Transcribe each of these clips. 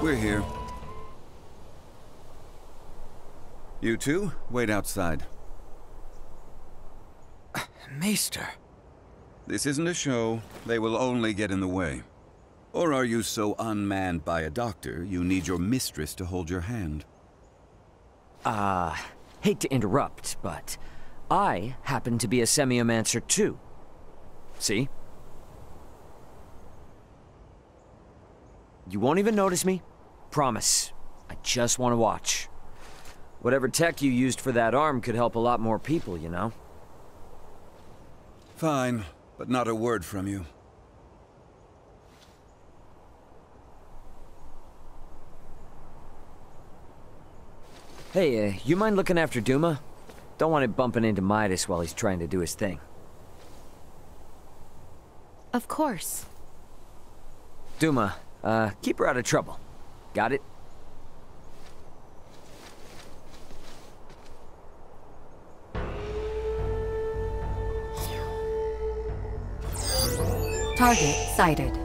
We're here. You two, wait outside. Maester. This isn't a show. They will only get in the way. Or are you so unmanned by a doctor, you need your mistress to hold your hand? Hate to interrupt, but I happen to be a semiomancer too. See? You won't even notice me. Promise. I just want to watch. Whatever tech you used for that arm could help a lot more people, you know? Fine, but not a word from you. Hey, you mind looking after Duma? Don't want it bumping into Midas while he's trying to do his thing. Of course. Duma, keep her out of trouble. Got it? Target sighted.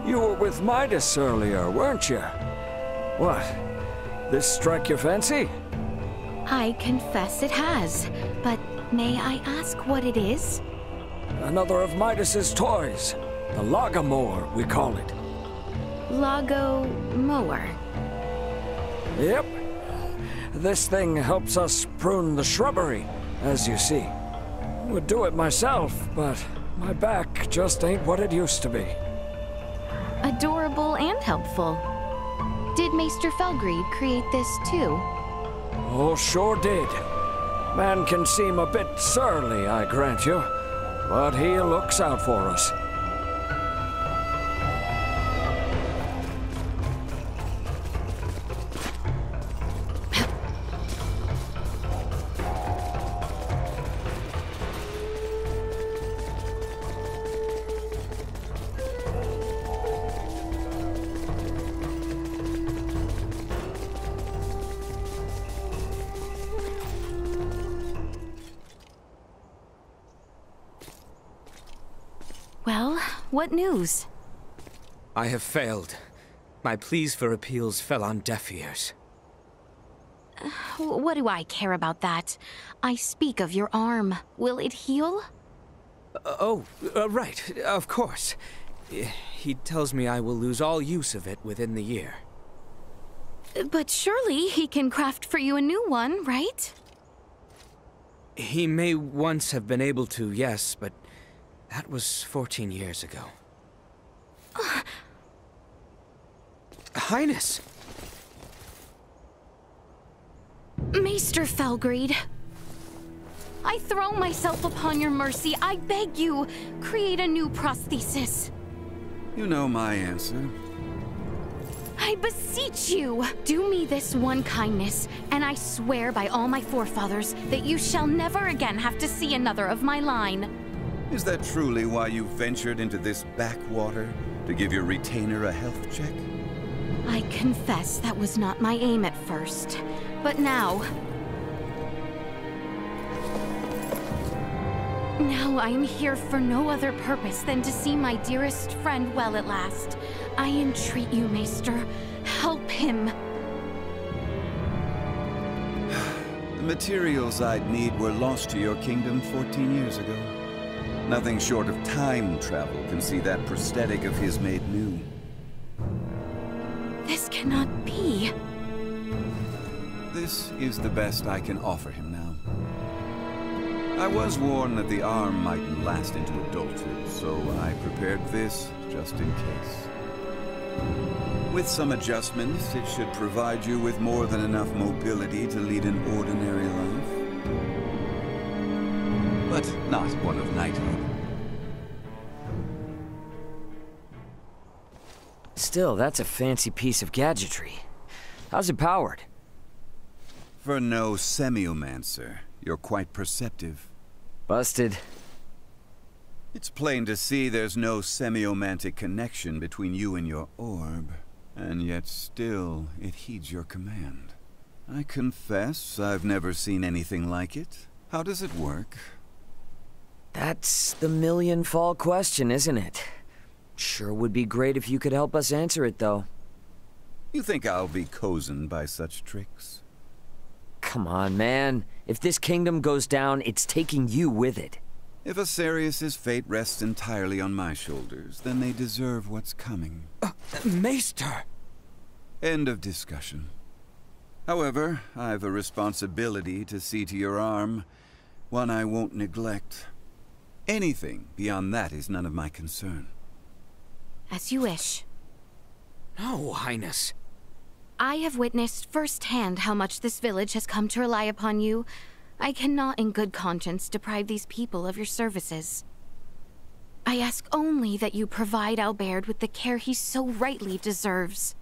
You were with Midas earlier, weren't you? What? This strike your fancy? I confess it has, but may I ask what it is? Another of Midas's toys. The Logomore, we call it. Lago mower. Yep. This thing helps us prune the shrubbery, as you see. Would do it myself, but my back just ain't what it used to be. Adorable and helpful. Did Maester Felgreed create this too? Oh, sure did. Man can seem a bit surly, I grant you, but he looks out for us. Well, what news? I have failed. My pleas for appeals fell on deaf ears. What do I care about that? I speak of your arm. Will it heal? Right, of course. He tells me I will lose all use of it within the year. But surely he can craft for you a new one, right? He may once have been able to, yes, but that was 14 years ago. Highness! Maester Felgreed, I throw myself upon your mercy. I beg you, create a new prosthesis. You know my answer. I beseech you, do me this one kindness, and I swear by all my forefathers that you shall never again have to see another of my line. Is that truly why you ventured into this backwater? To give your retainer a health check? I confess that was not my aim at first, but now I am here for no other purpose than to see my dearest friend well at last. I entreat you, Maester, help him. The materials I'd need were lost to your kingdom 14 years ago. Nothing short of time travel can see that prosthetic of his made new. This cannot be. This is the best I can offer him now. I was warned that the arm mightn't last into adulthood, so I prepared this just in case. With some adjustments, it should provide you with more than enough mobility to lead an ordinary life. But not one of knighthood. Still, that's a fancy piece of gadgetry. How's it powered? For no semiomancer, you're quite perceptive. Busted. It's plain to see there's no semiomantic connection between you and your orb, and yet still it heeds your command. I confess I've never seen anything like it. How does it work? That's the million-fall question, isn't it? Sure would be great if you could help us answer it, though. You think I'll be cozened by such tricks? Come on, man. If this kingdom goes down, it's taking you with it. If Asarius' fate rests entirely on my shoulders, then they deserve what's coming. Maester! End of discussion. However, I've a responsibility to see to your arm, one I won't neglect. Anything beyond that is none of my concern. As you wish. No, Highness. I have witnessed firsthand how much this village has come to rely upon you. I cannot in good conscience deprive these people of your services. I ask only that you provide Albert with the care he so rightly deserves.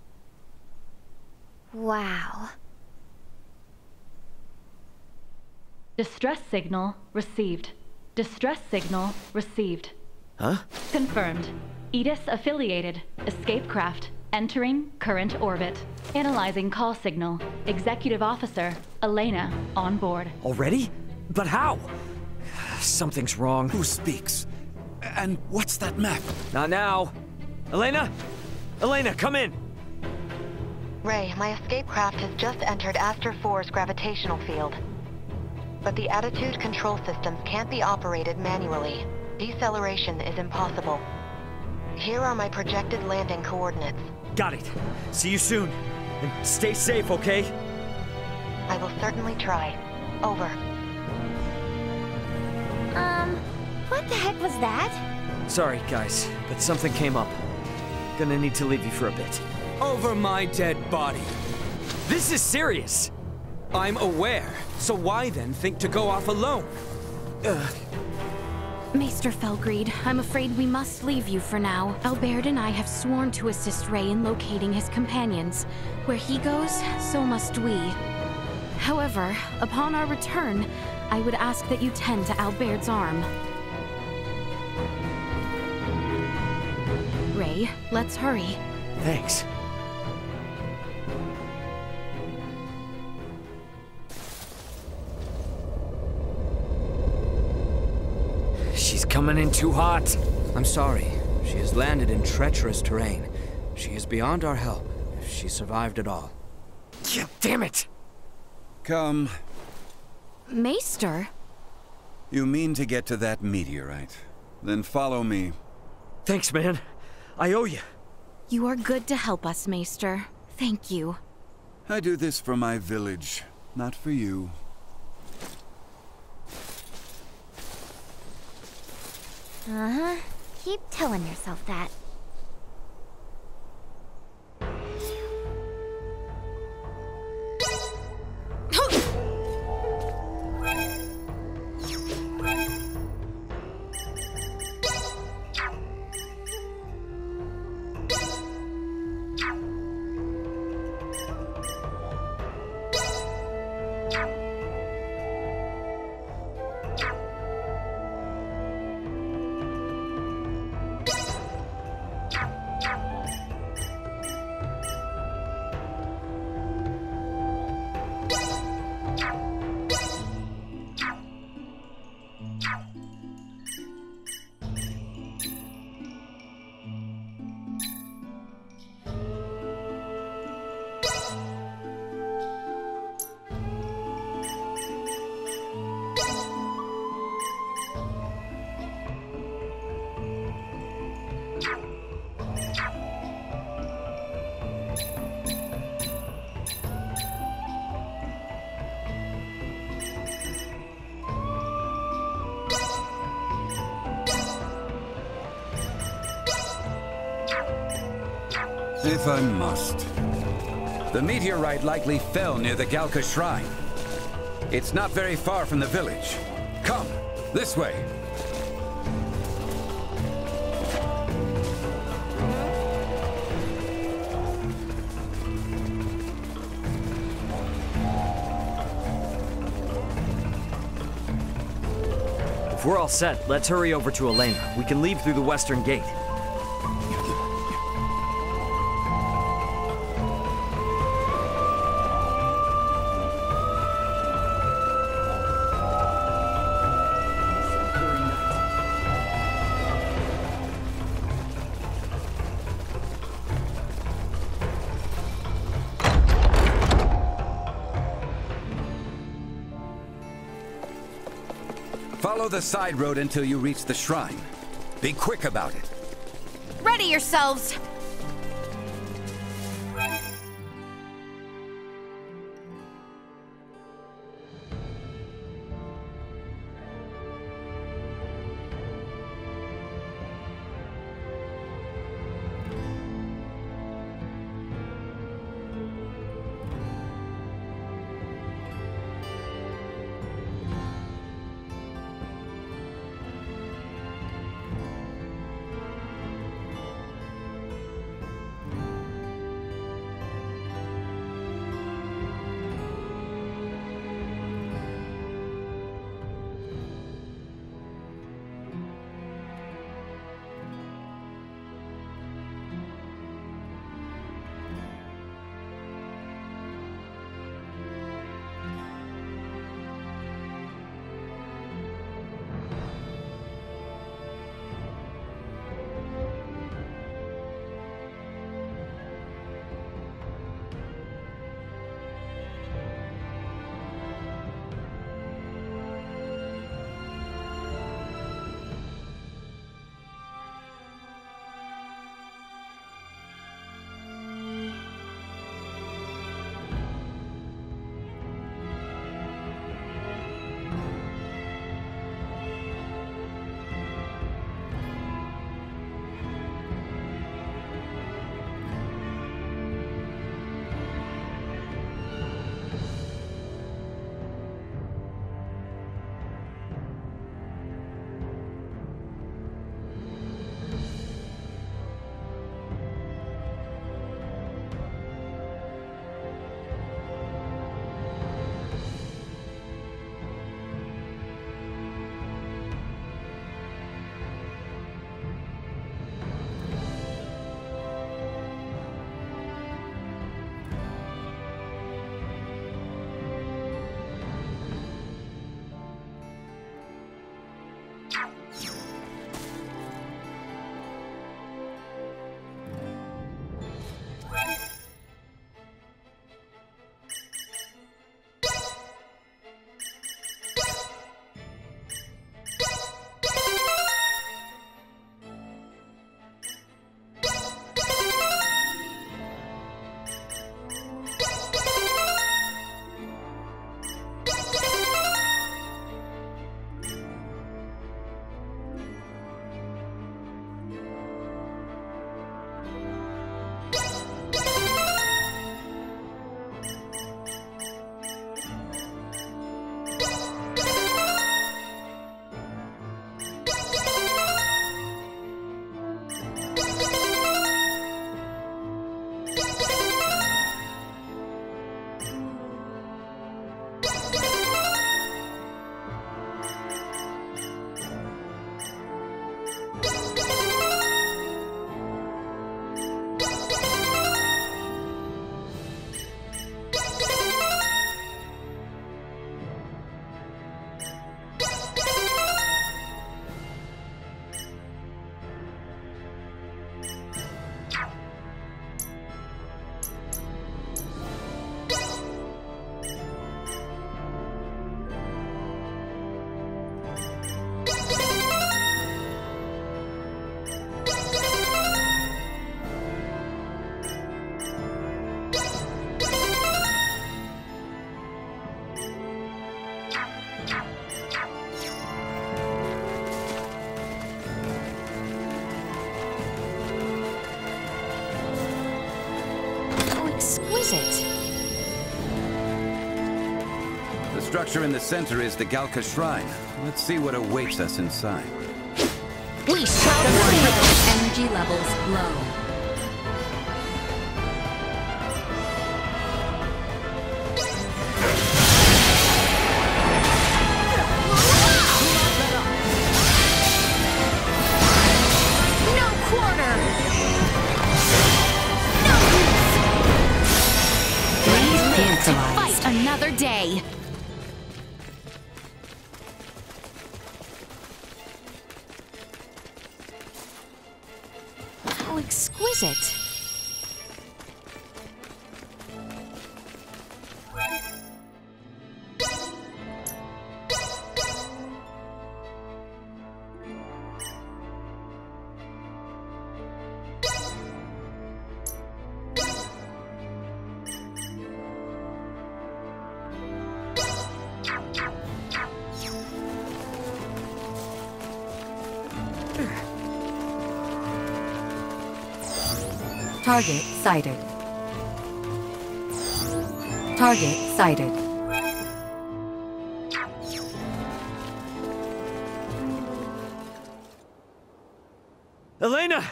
Wow. Distress signal received. Distress signal received. Huh? Confirmed. Edis affiliated. Escape craft. Entering current orbit. Analyzing call signal. Executive Officer Elena on board. Already? But how? Something's wrong. Who speaks? And what's that map? Not now. Elena? Elena, come in! Ray, my escape craft has just entered Aster 4's gravitational field. But the attitude control systems can't be operated manually. Deceleration is impossible. Here are my projected landing coordinates. Got it. See you soon. And stay safe, okay? I will certainly try. Over. What the heck was that? Sorry, guys, but something came up. Gonna need to leave you for a bit. Over my dead body. This is serious! I'm aware, so why then think to go off alone? Maester Felgreed, I'm afraid we must leave you for now. Albert and I have sworn to assist Ray in locating his companions. Where he goes, so must we. However, upon our return, I would ask that you tend to Albert's arm. Ray, let's hurry. Thanks. She's coming in too hot. I'm sorry. She has landed in treacherous terrain. She is beyond our help, if she survived at all. Yeah, damn it! Come. Maester? You mean to get to that meteorite? Then follow me. Thanks, man. I owe you. You are good to help us, Maester. Thank you. I do this for my village, not for you. Uh-huh. Keep telling yourself that. If I must. The meteorite likely fell near the Galka Shrine. It's not very far from the village. Come, this way. If we're all set, let's hurry over to Elena. We can leave through the western gate. Follow the side road until you reach the shrine. Be quick about it. Ready yourselves! structure in the center is the Galka Shrine. Let's see what awaits us inside. We shall see! Energy levels low. Another day. How exquisite. Target sighted. Target sighted. Elena!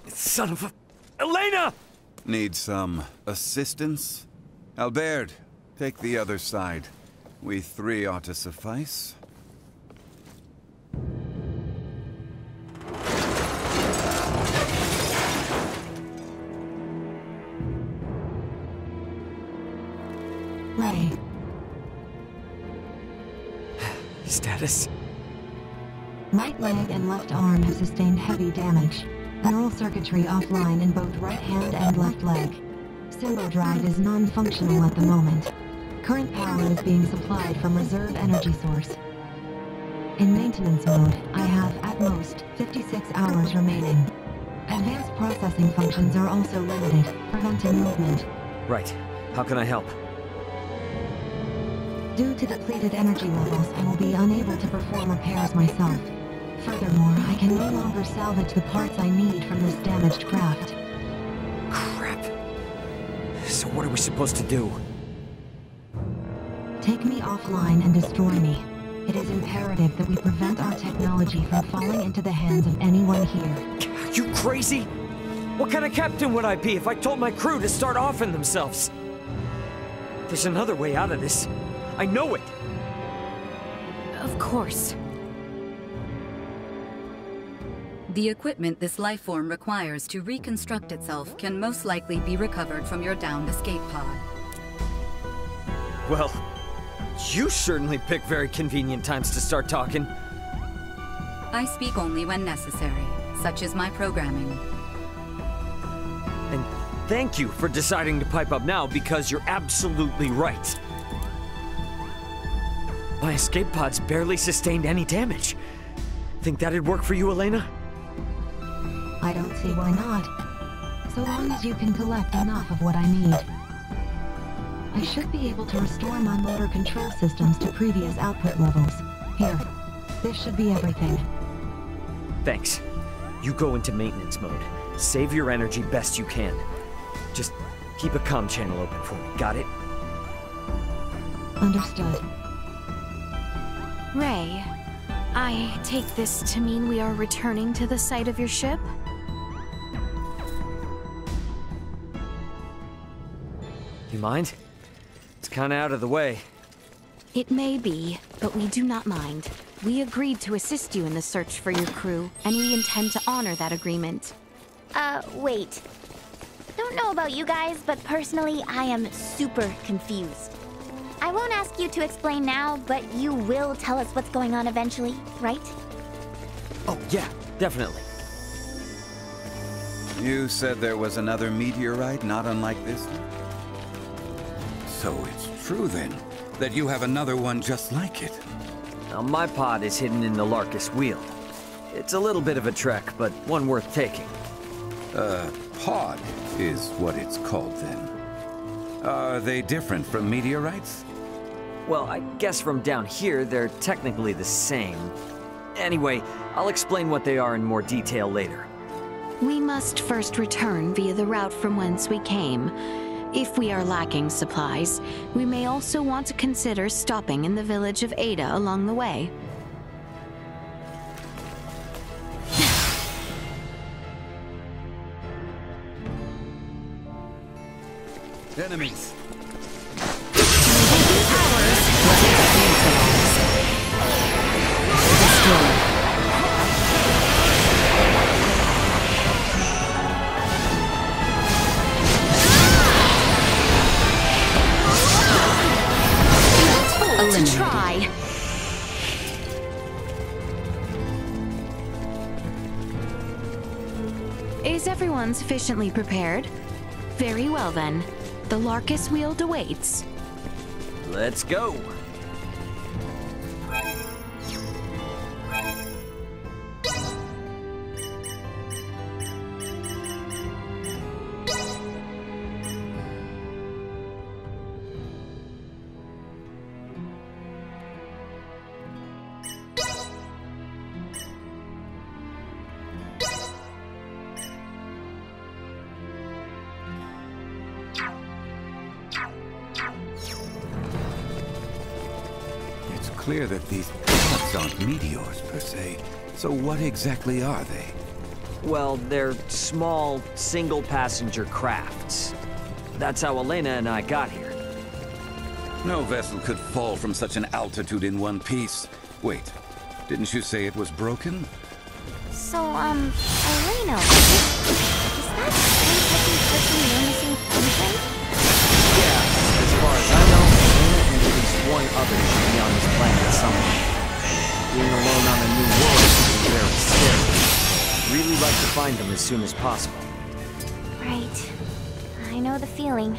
Son of a... Elena! Need some assistance? Albert, take the other side. We three ought to suffice. Ray. Status? Right leg and left arm have sustained heavy damage. Neural circuitry offline in both right hand and left leg. Symbol drive is non-functional at the moment. Current power is being supplied from reserve energy source. In maintenance mode, I have, at most, 56 hours remaining. Advanced processing functions are also limited, preventing movement. Right. How can I help? Due to depleted energy levels, I will be unable to perform repairs myself. Furthermore, I can no longer salvage the parts I need from this damaged craft. Crap. So what are we supposed to do? Take me offline and destroy me. It is imperative that we prevent our technology from falling into the hands of anyone here. Are you crazy? What kind of captain would I be if I told my crew to start offing themselves? There's another way out of this. I know it! Of course. The equipment this life form requires to reconstruct itself can most likely be recovered from your downed escape pod. Well, you certainly pick very convenient times to start talking. I speak only when necessary. Such is my programming. And thank you for deciding to pipe up now, because you're absolutely right. My escape pods barely sustained any damage. Think that'd work for you, Elena? I don't see why not. So long as you can collect enough of what I need. I should be able to restore my motor control systems to previous output levels. Here, this should be everything. Thanks. You go into maintenance mode. Save your energy best you can. Just keep a comm channel open for me, got it? Understood. Ray, I take this to mean we are returning to the site of your ship? You mind? It's kinda out of the way. It may be, but we do not mind. We agreed to assist you in the search for your crew, and we intend to honor that agreement. Wait. Don't know about you guys, but personally, I am super confused. I won't ask you to explain now, but you will tell us what's going on eventually, right? Oh, yeah, definitely. You said there was another meteorite not unlike this one? So it's true then, that you have another one just like it. Now, my pod is hidden in the Larkus Wheel. It's a little bit of a trek, but one worth taking. Pod is what it's called then. Are they different from meteorites? Well, I guess from down here, they're technically the same. Anyway, I'll explain what they are in more detail later. We must first return via the route from whence we came. If we are lacking supplies, we may also want to consider stopping in the village of Ada along the way. Enemies! To try. Is everyone sufficiently prepared? Very well then. The Larkus Wield awaits. Let's go. It's clear that these pods aren't meteors, per se. So what exactly are they? Well, they're small, single-passenger crafts. That's how Elena and I got here. No vessel could fall from such an altitude in one piece. Wait, didn't you say it was broken? So, Elena, is that same person you're missing anything? Yeah, as far as I know, Elena and at least one other should be on this planet somewhere. Being alone on a new world is very scary. Really like to find them as soon as possible. Right. I know the feeling.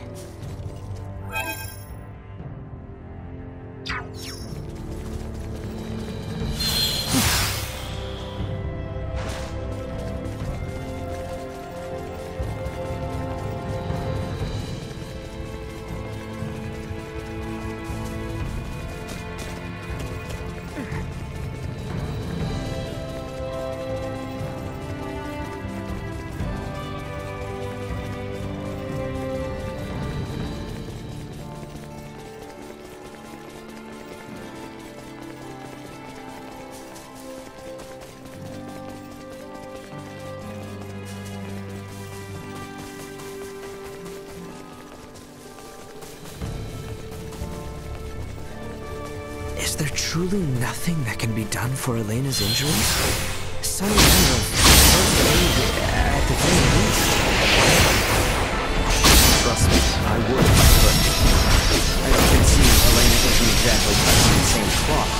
Is there truly nothing that can be done for Elena's injuries? Some manner of first aid at the very least. Trust me, I would if I could. As you can see, Elena isn't exactly touching the same cloth.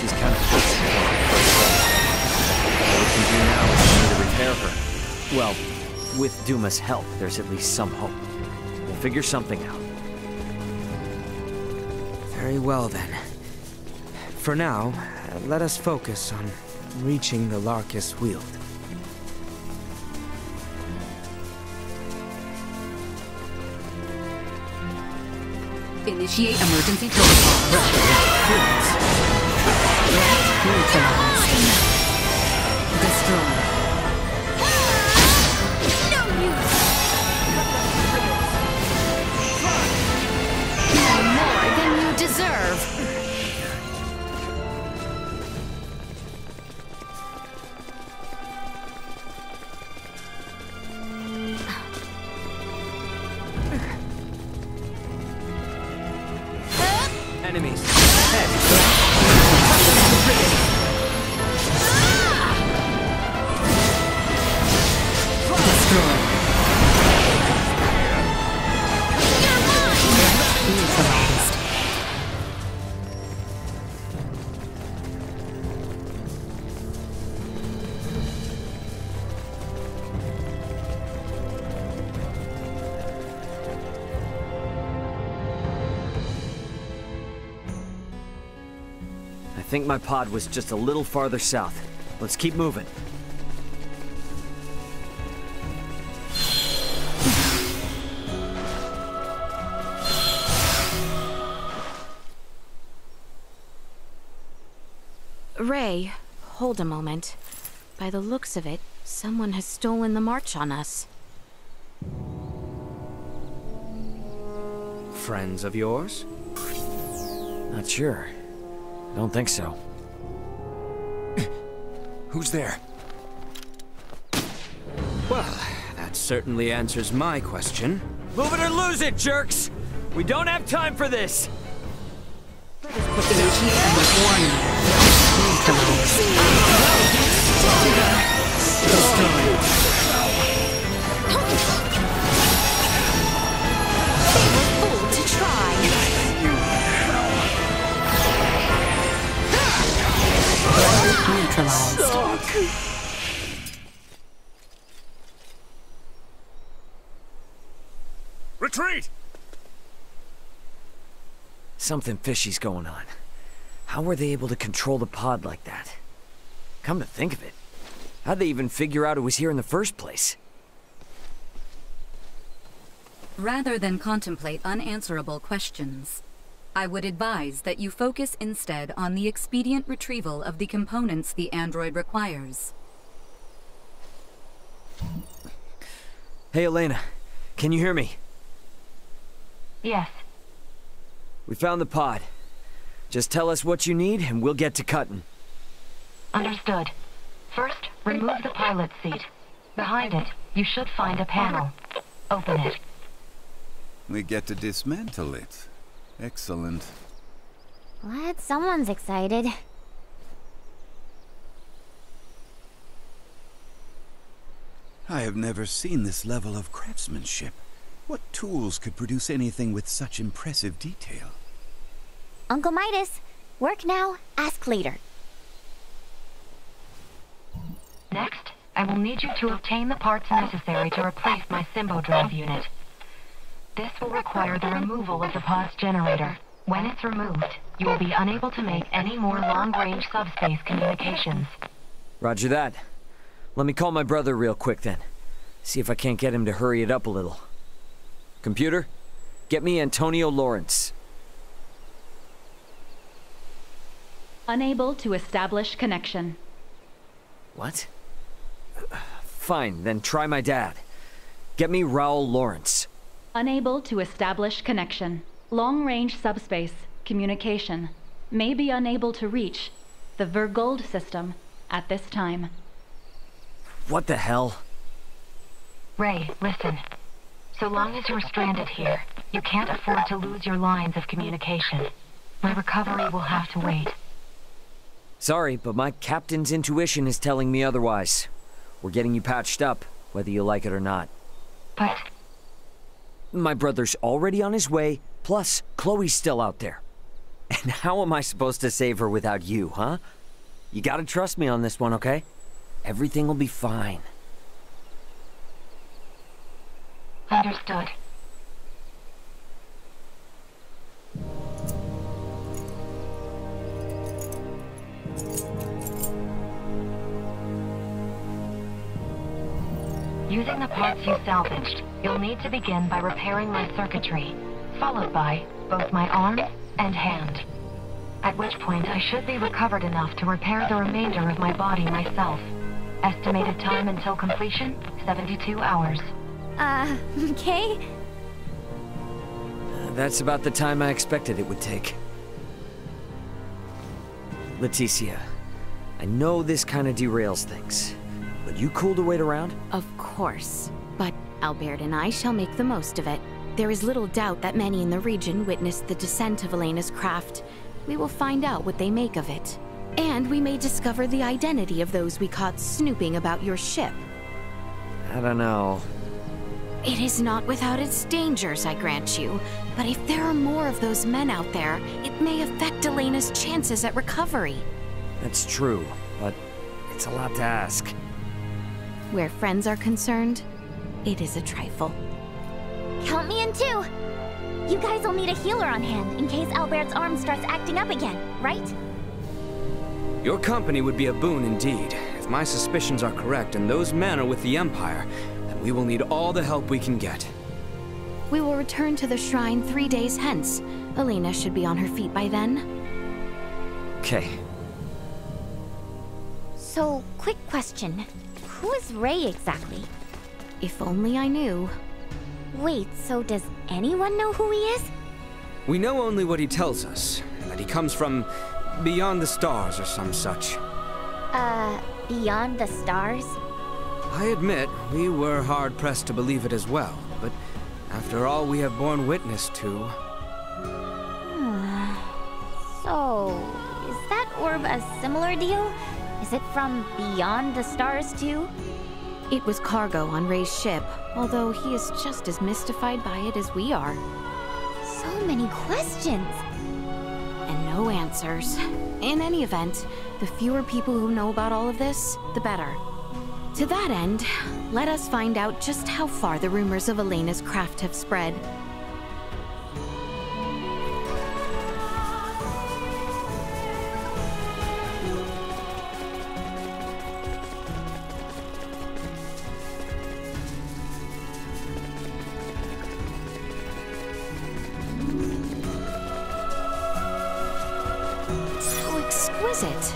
She's kind of fixing her first aid. All we can do now is try to repair her. Well, with Duma's help, there's at least some hope. We'll figure something out. Very well then. For now, let us focus on reaching the Larkus Wield. Initiate emergency protocol. Destroy. No more than you deserve. Enemies. Ahead. I think my pod was just a little farther south. Let's keep moving. Ray, hold a moment. By the looks of it, someone has stolen the march on us. friends of yours? Not sure. I don't think so. Who's there? Well, that certainly answers my question. Move it or lose it, jerks! We don't have time for this! Retreat! Something fishy's going on. How were they able to control the pod like that? Come to think of it, how'd they even figure out it was here in the first place? Rather than contemplate unanswerable questions, I would advise that you focus instead on the expedient retrieval of the components the android requires. Hey, Elena. Can you hear me? Yes. We found the pod. Just tell us what you need, and we'll get to cutting. Understood. First, remove the pilot seat. Behind it, you should find a panel. Open it. We get to dismantle it. Excellent. Glad someone's excited. I have never seen this level of craftsmanship. What tools could produce anything with such impressive detail? Uncle Midas, work now, ask later. Next, I will need you to obtain the parts necessary to replace my Symbodrive unit. This will require the removal of the pod's generator. When it's removed, you will be unable to make any more long-range subspace communications. Roger that. Let me call my brother real quick then. See if I can't get him to hurry it up a little. Computer, get me Antonio Lawrence. Unable to establish connection. What? Fine, then try my dad. Get me Raul Lawrence. Unable to establish connection. Long-range subspace communication. May be unable to reach the Vergold system at this time. What the hell? Ray, listen. So long as you're stranded here, you can't afford to lose your lines of communication. My recovery will have to wait. Sorry, but my captain's intuition is telling me otherwise. We're getting you patched up, whether you like it or not. But... My brother's already on his way, plus Chloe's still out there. And how am I supposed to save her without you, huh? You gotta trust me on this one, okay? Everything will be fine. Understood. Using the parts you salvaged, you'll need to begin by repairing my circuitry, followed by both my arm and hand. At which point I should be recovered enough to repair the remainder of my body myself. Estimated time until completion, 72 hours. Okay? That's about the time I expected it would take. Leticia, I know this kind of derails things, but you cool to wait around? Of course. But Albert and I shall make the most of it. There is little doubt that many in the region witnessed the descent of Elena's craft. We will find out what they make of it. And we may discover the identity of those we caught snooping about your ship. I don't know. It is not without its dangers, I grant you. But if there are more of those men out there, it may affect Elena's chances at recovery. That's true, but it's a lot to ask. Where friends are concerned, it is a trifle. Count me in too! You guys will need a healer on hand in case Albert's arm starts acting up again, right? Your company would be a boon indeed. If my suspicions are correct and those men are with the Empire, then we will need all the help we can get. We will return to the shrine 3 days hence. Elena should be on her feet by then. Okay. So, quick question. Who is Ray exactly? If only I knew. Wait, so does anyone know who he is? We know only what he tells us, that he comes from beyond the stars or some such. Beyond the stars? I admit, we were hard-pressed to believe it as well, but after all we have borne witness to... So, is that orb a similar deal? Is it from beyond the stars too? It was cargo on Ray's ship, although he is just as mystified by it as we are. So many questions! And no answers. In any event, the fewer people who know about all of this, the better. To that end, let us find out just how far the rumors of Elena's craft have spread. How exquisite!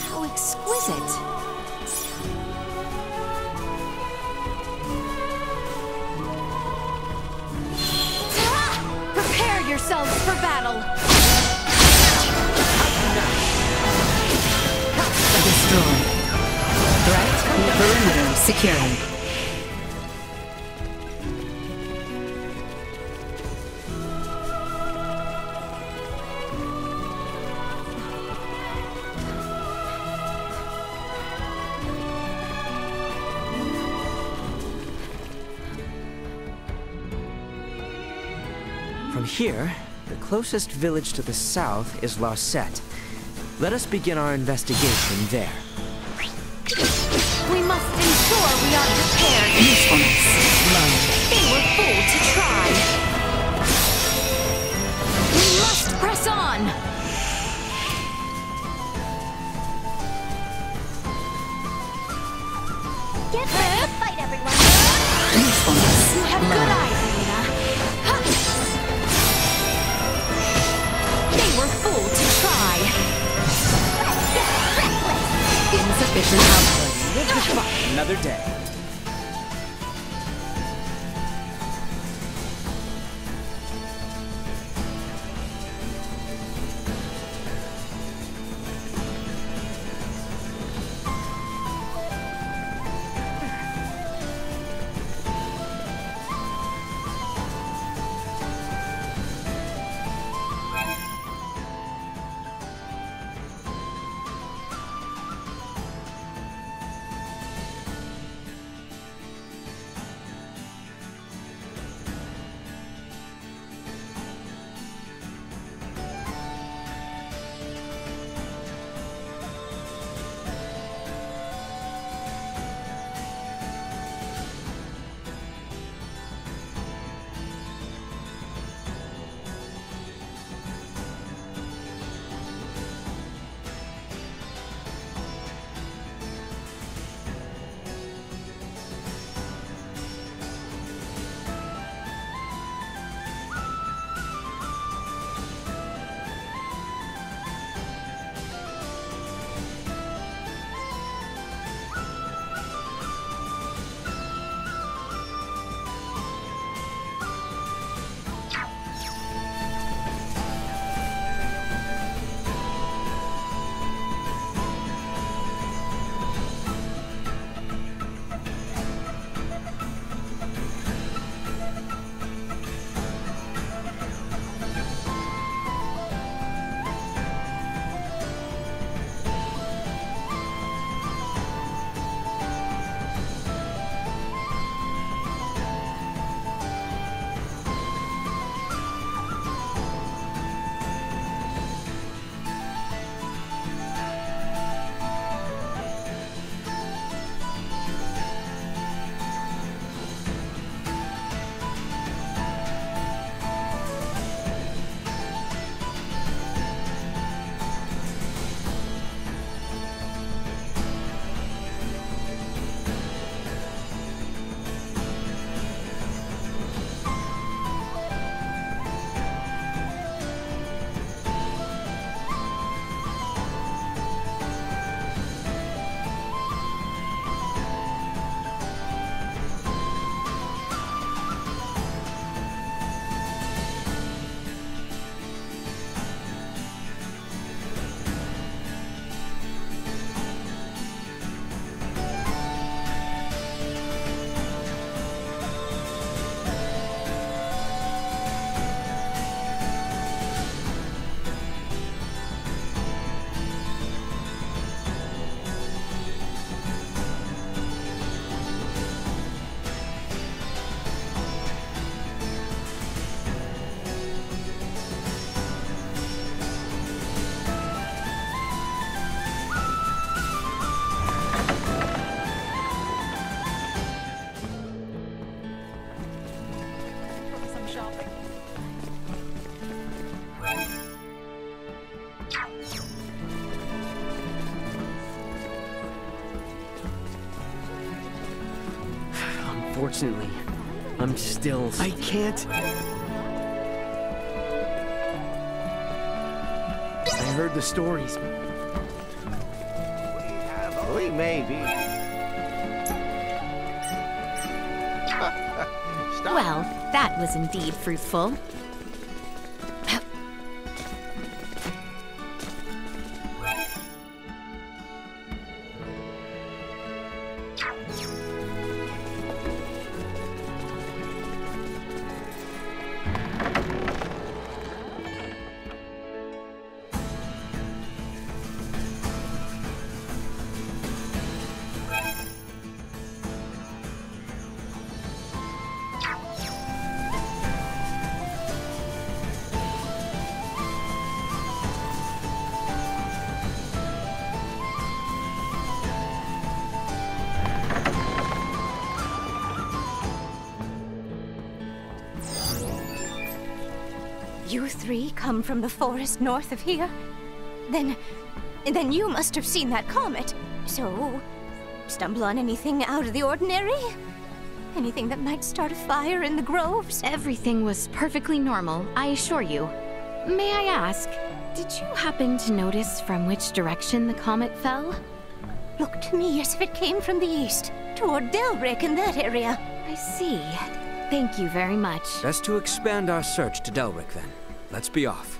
How exquisite! Prepare yourselves for battle! Destroy. Threat perimeter secured. From here, the closest village to the south is Larset. Let us begin our investigation there. We must ensure we are prepared. Usefulness. Low. They were fooled to try. We must press on! Get ready to fight, everyone! Usefulness. You have good eyes, Elena. Ha! They were fooled to try. Insufficient output. Live to fight another day. Unfortunately, I'm still... I can't... I heard the stories. We may be. Well, that was indeed fruitful. You three come from the forest north of here? Then you must have seen that comet. So, stumble on anything out of the ordinary? Anything that might start a fire in the groves? Everything was perfectly normal, I assure you. May I ask, did you happen to notice from which direction the comet fell? Looked to me as if it came from the east, toward Delric in that area. I see. Thank you very much. Best to expand our search to Delric, then. Let's be off.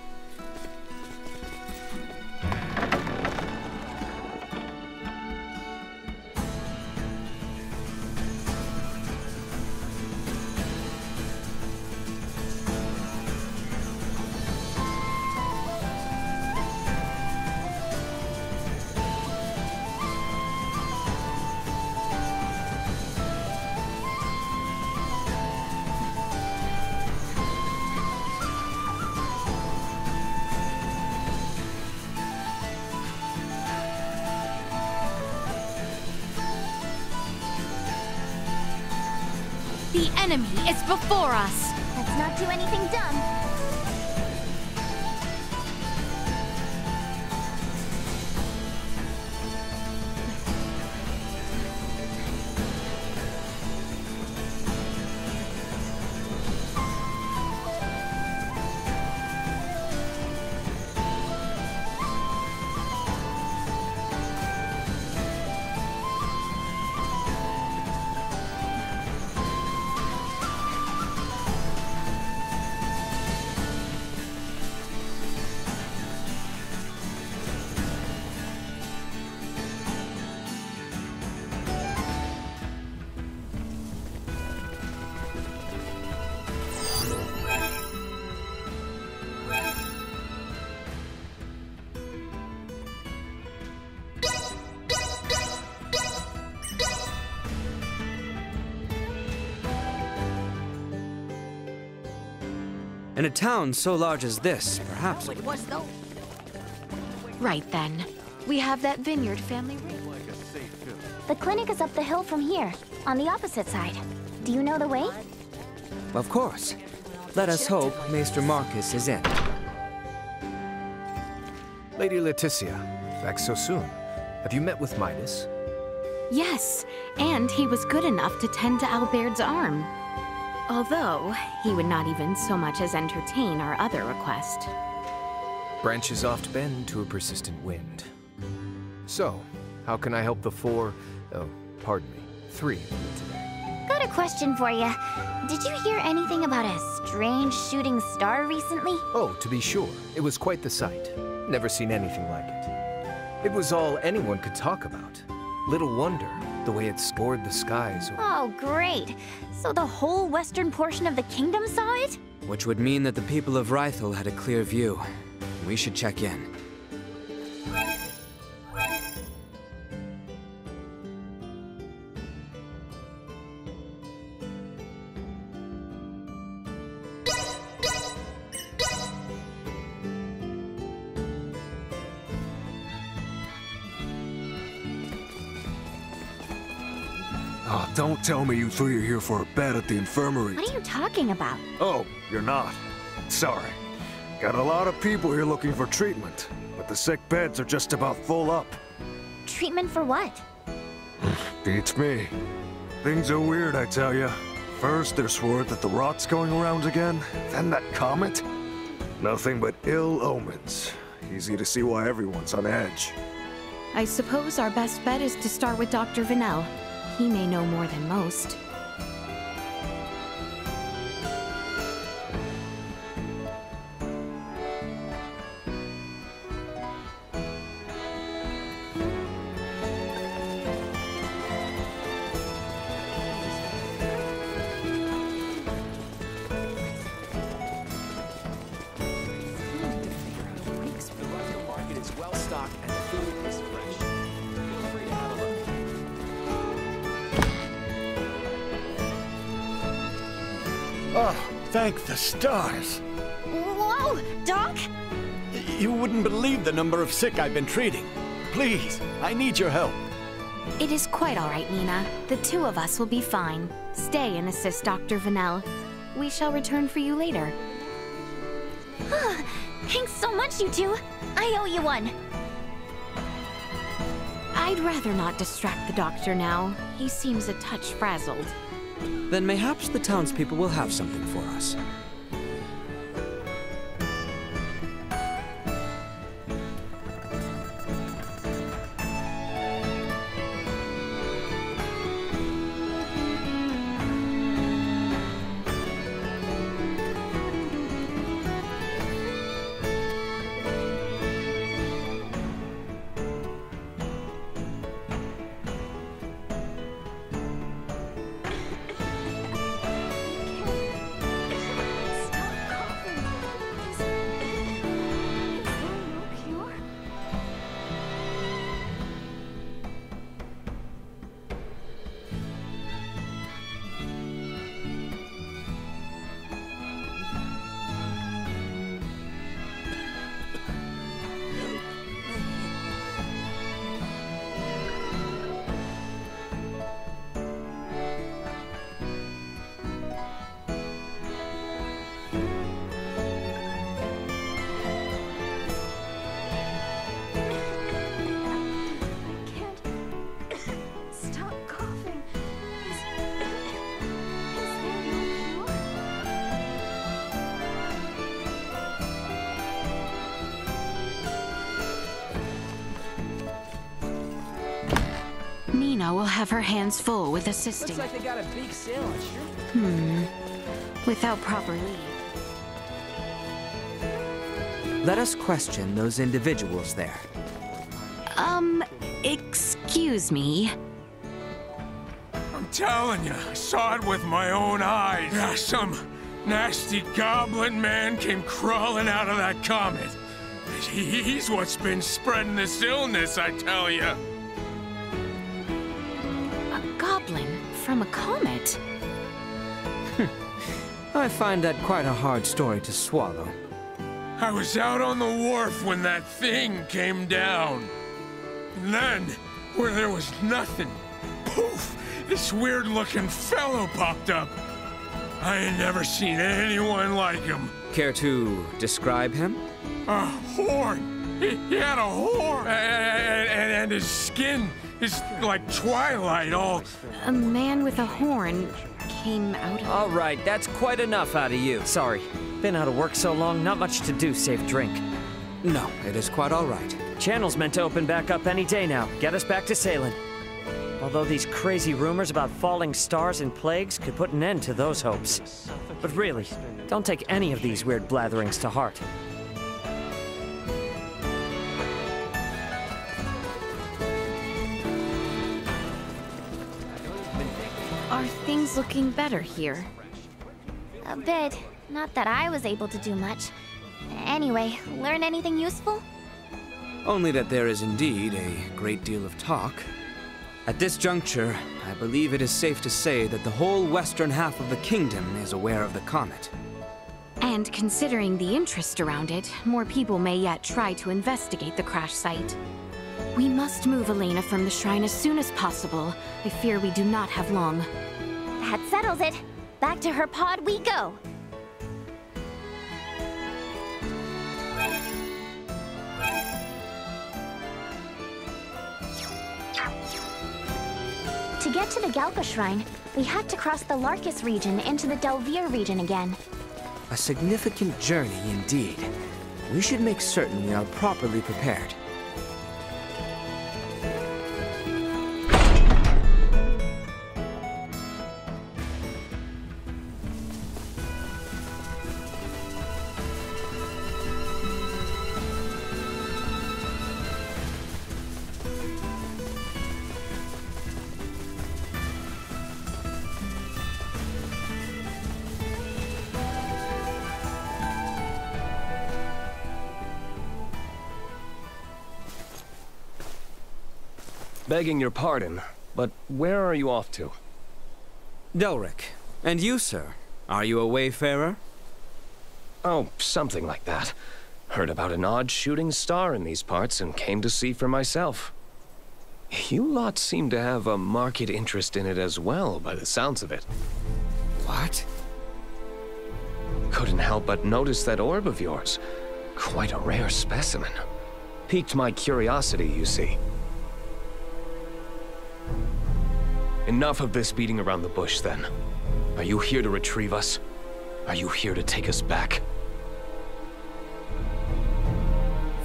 The enemy is before us! Let's not do anything dumb. In a town so large as this, perhaps... Right then. We have that vineyard family ring. The clinic is up the hill from here, on the opposite side. Do you know the way? Of course. Let us hope Maester Marcus is in. Lady Leticia, back so soon. Have you met with Midas? Yes, and he was good enough to tend to Albaird's arm. Although, he would not even so much as entertain our other request. Branches oft bend to a persistent wind. So, how can I help the three of you today? Got a question for you. Did you hear anything about a strange shooting star recently? Oh, to be sure. It was quite the sight. Never seen anything like it. It was all anyone could talk about. Little wonder, the way it scored the skies. Oh, great. So the whole western portion of the kingdom saw it? Which would mean that the people of Rythel had a clear view. We should check in. Oh, don't tell me you three are here for a bet at the infirmary. What are you talking about? Oh, you're not. Sorry. Got a lot of people here looking for treatment, but the sick beds are just about full up. Treatment for what? Beats me. Things are weird, I tell ya. First, there's word that the rot's going around again, then that comet. Nothing but ill omens. Easy to see why everyone's on edge. I suppose our best bet is to start with Dr. Vanel. He may know more than most. Oh, thank the stars. Whoa, Doc? You wouldn't believe the number of sick I've been treating. Please, I need your help. It is quite all right, Nina. The two of us will be fine. Stay and assist Dr. Vanel. We shall return for you later. Thanks so much, you two. I owe you one. I'd rather not distract the doctor now. He seems a touch frazzled. Then mayhaps the townspeople will have something for us. Nina will have her hands full with assisting. Looks like they got a big sale on shrimp. Without proper leave. Let us question those individuals there. Excuse me. I'm telling you, I saw it with my own eyes. Yeah, some nasty goblin man came crawling out of that comet. He's what's been spreading this illness, I tell you. A goblin from a comet? I find that quite a hard story to swallow. I was out on the wharf when that thing came down. And then, where there was nothing, poof, this weird-looking fellow popped up. I ain't never seen anyone like him. Care to describe him? A horn. He had a horn. And his skin is like twilight, all... A man with a horn came out of... All right, that's quite enough out of you. Sorry. Been out of work so long, not much to do save drink. No, it is quite all right. Channel's meant to open back up any day now. Get us back to sailing. Although these crazy rumors about falling stars and plagues could put an end to those hopes. But really, don't take any of these weird blatherings to heart. Are things looking better here? A bit. Not that I was able to do much. Anyway, learn anything useful? Only that there is indeed a great deal of talk. At this juncture, I believe it is safe to say that the whole western half of the kingdom is aware of the comet. And considering the interest around it, more people may yet try to investigate the crash site. We must move Elena from the shrine as soon as possible. I fear we do not have long. That settles it. Back to her pod we go. To get to the Galpa Shrine, we had to cross the Larkus region into the Delvir region again. A significant journey indeed. We should make certain we are properly prepared. Begging your pardon, but where are you off to? Delric. And you, sir? Are you a wayfarer? Oh, something like that. Heard about an odd shooting star in these parts and came to see for myself. You lot seem to have a marked interest in it as well, by the sounds of it. What? Couldn't help but notice that orb of yours. Quite a rare specimen. Piqued my curiosity, you see. Enough of this beating around the bush, then. Are you here to retrieve us? Are you here to take us back?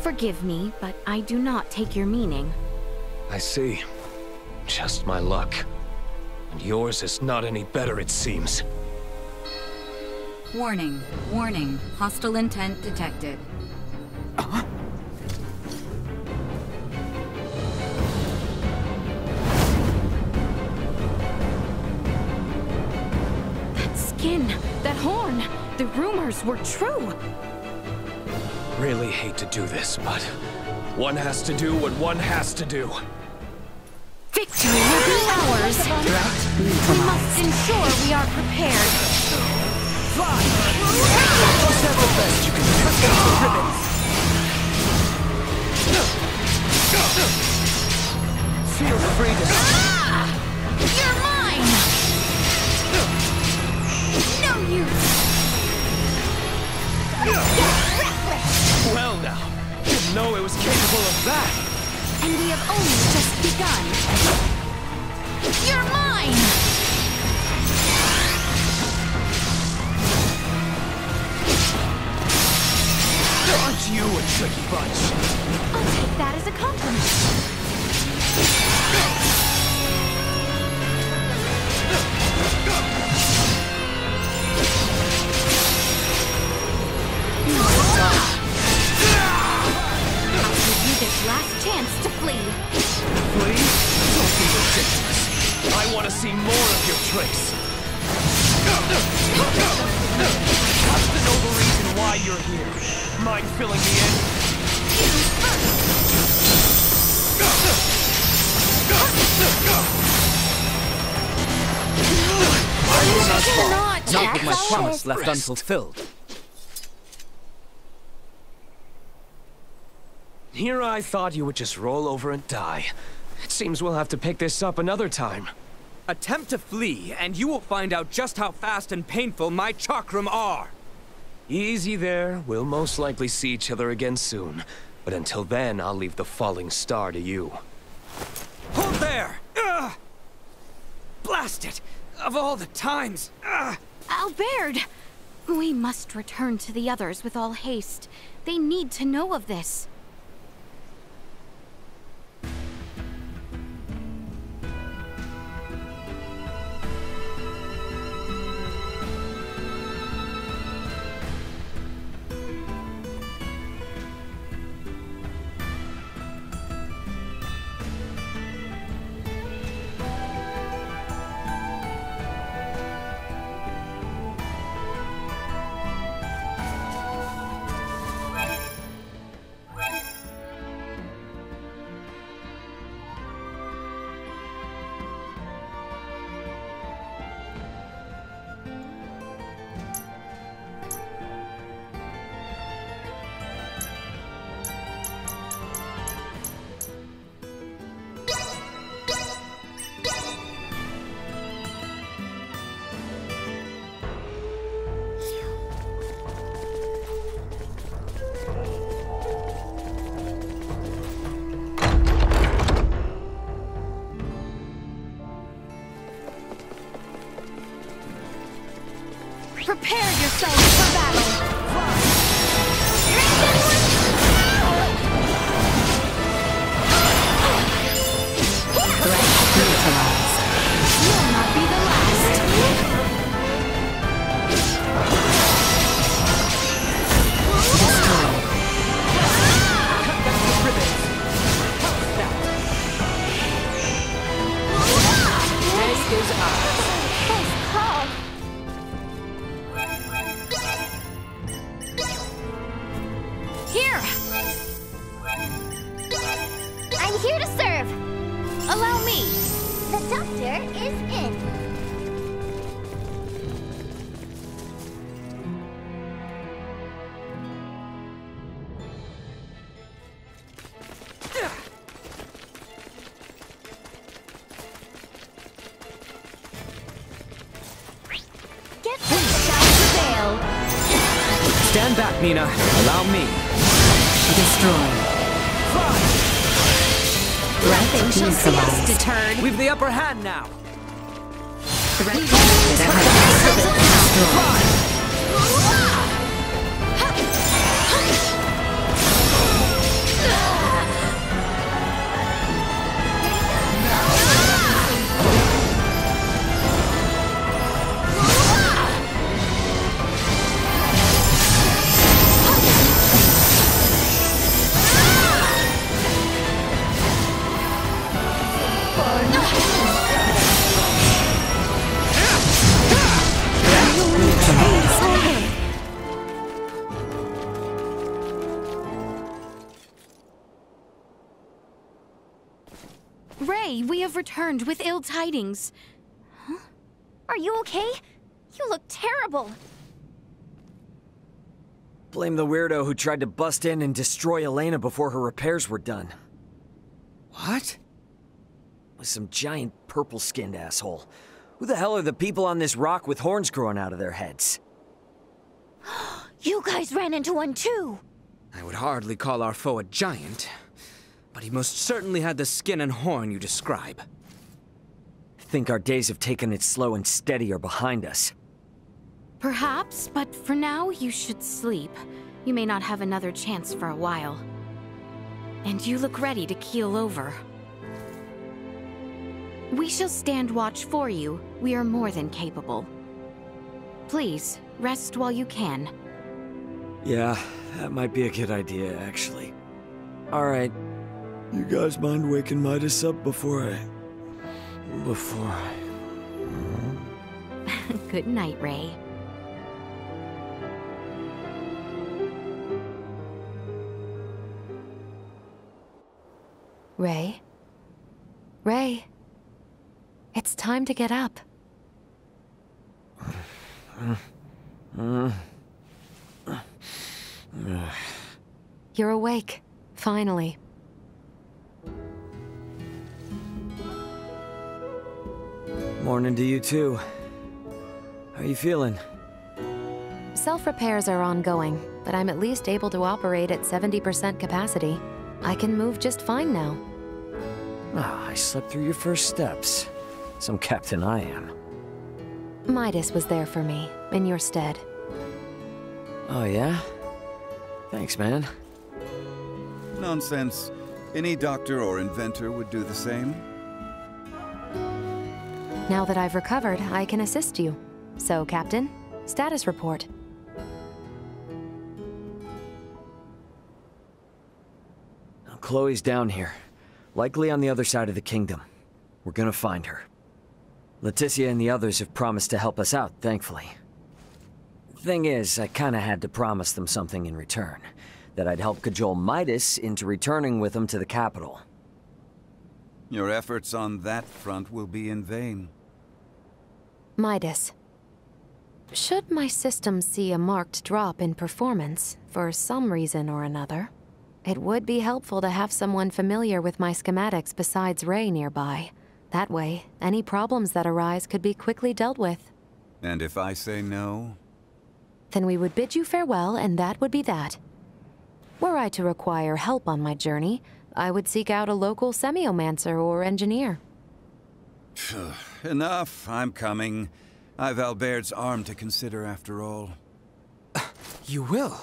Forgive me, but I do not take your meaning. I see. Just my luck. And yours is not any better, it seems. Warning. Warning. Hostile intent detected. That horn! The rumors were true! Really hate to do this, but one has to do what one has to do. Victory will be ours! We must ensure we are prepared. Fly! Just have the best you can do. Cut those to ribbons! Feel free to... You're mine! No use! Well now, didn't know it was capable of that! And we have only just begun. You're mine! Aren't you a tricky bunch? I'll take that as a compliment. I'll give you this last chance to flee. Flee? Don't be ridiculous. I want to see more of your tricks. What's the noble reason why you're here? Mind filling me in? You first! I will not fall. Not Not with my promise left unfulfilled. Here I thought you would just roll over and die. It seems we'll have to pick this up another time. Attempt to flee, and you will find out just how fast and painful my chakram are. Easy there. We'll most likely see each other again soon. But until then, I'll leave the falling star to you. Hold there! Blast it! Of all the times! Albert! We must return to the others with all haste. They need to know of this. Prepare yourselves for battle! Threat neutralized. You'll not be the last! This is ours. Close call. Here! I'm here to serve. Allow me! The doctor is in. Get ready, shall prevail! Stand back, Nina. Allow me. Destroyed. Nothing Threat shall see us neutralized. deterred. We've the upper hand now. Threat destroyed. Ray, we have returned with ill tidings. Are you okay? You look terrible. Blame the weirdo who tried to bust in and destroy Elena before her repairs were done. What? Was some giant purple-skinned asshole. Who the hell are the people on this rock with horns growing out of their heads? You guys ran into one too. I would hardly call our foe a giant, but he most certainly had the skin and horn you describe. Think our days of taking it slow and steady are behind us. Perhaps, but for now, you should sleep. You may not have another chance for a while. And you look ready to keel over. We shall stand watch for you. We are more than capable. Please, rest while you can. Yeah, that might be a good idea, actually. Alright. You guys mind waking Midas up before I... Good night, Ray. Ray? Ray? It's time to get up. You're awake, finally. Morning to you too. How you feeling? Self-repairs are ongoing, but I'm at least able to operate at 70% capacity. I can move just fine now. Ah, I slept through your first steps. Some captain I am. Midas was there for me, in your stead. Oh yeah? Thanks, man. Nonsense. Any doctor or inventor would do the same. Now that I've recovered, I can assist you. So, Captain, status report. Chloe's down here. Likely on the other side of the kingdom. We're gonna find her. Leticia and the others have promised to help us out, thankfully. Thing is, I kinda had to promise them something in return. That I'd help cajole Midas into returning with them to the capital. Your efforts on that front will be in vain. Midas. Should my system see a marked drop in performance, for some reason or another, it would be helpful to have someone familiar with my schematics besides Ray nearby. That way, any problems that arise could be quickly dealt with. And if I say no? Then we would bid you farewell, and that would be that. Were I to require help on my journey, I would seek out a local semiomancer or engineer. Enough, I'm coming. I've Albaird's arm to consider after all. You will?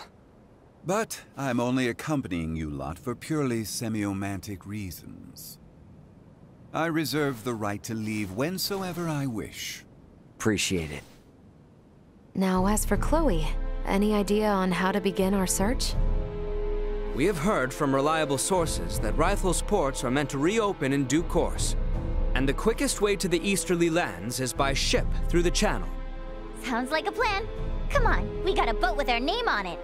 But I'm only accompanying you lot for purely semiomantic reasons. I reserve the right to leave whensoever I wish. Appreciate it. Now, as for Chloe, any idea on how to begin our search? We have heard from reliable sources that Rythel's ports are meant to reopen in due course. And the quickest way to the Easterly lands is by ship through the channel. Sounds like a plan. Come on, we got a boat with our name on it.